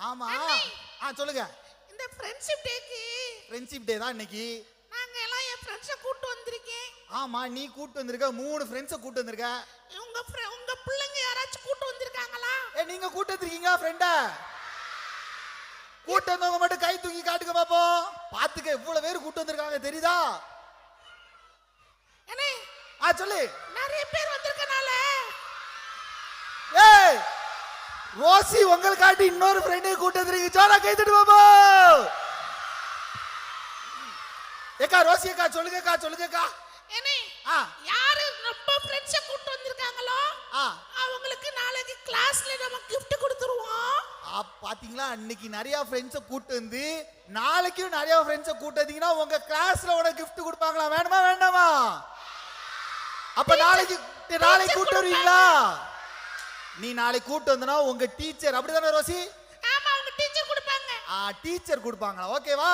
ஆமா. சொல்லுங்க. இந்த ஃப்ரெண்ட்ஷிப் டேக்கு ஃப்ரெண்ட்ஷிப் டே தான் இன்னைக்கு. நாங்க எல்லாம் என் ஃப்ரெண்ட்ஸை கூட்டு வந்திருக்கேன். ஆமா, நீ கூட்டு வந்திருக்க. 3 ஃப்ரெண்ட்ஸை கூட்டு வந்திருக்க. உங்க பிள்ளைங்க யாராச்சும் கூட்டு வந்திருக்காங்களா? நீங்க கூட்டு வந்திருக்கீங்க ஃப்ரெண்ட? கூட்டு வந்தவங்க மட்டும் கை தூக்கி காட்டுங்க பாப்போம். பாத்துக்க எவ்வளவு பேர் கூட்டு வந்திருக்காங்க தெரியுதா? அண்ணே சொல்லு. நிறைய பேர் வந்திருக்கனால ஏய் ரோசி உங்களுக்காட்டி இன்னொரு ஃப்ரெண்டை கூட்டு வந்திருக்கீங்க. ஜோரா கை தட்டு பாப்போம். ஏக்கா ரோசி அக்கா சொல்லுங்கக்கா சொல்லுங்கக்கா. அண்ணே யாரு ரொம்ப ஃப்ரெண்ட்ஸை கூட்டு வந்திருக்காங்களோ அவங்களுக்கு நாளைக்கு கிளாஸ்ல நம்ம gift கொடுத்துருவோம். பாத்தீங்களா, அன்னைக்கு நிறைய ஃப்ரெண்ட்ஸை கூட்டு வந்து நாளைக்கும் நிறைய ஃப்ரெண்ட்ஸை கூட்டு வந்தீங்கன்னா உங்க கிளாஸ்ல உனக்கு gift கொடுப்பாங்களா? வேணுமா வேண்டாமா? அப்ப நாளைக்கு கூட்டு வருவீங்களா? நீ நாளைக்கு கூட்டு வந்தனா உங்க டீச்சர், அப்படிதானே ரோசி? ஆமா, உங்க டீச்சர் கொடுப்பாங்க. டீச்சர் கொடுப்பாங்களா? ஓகேவா?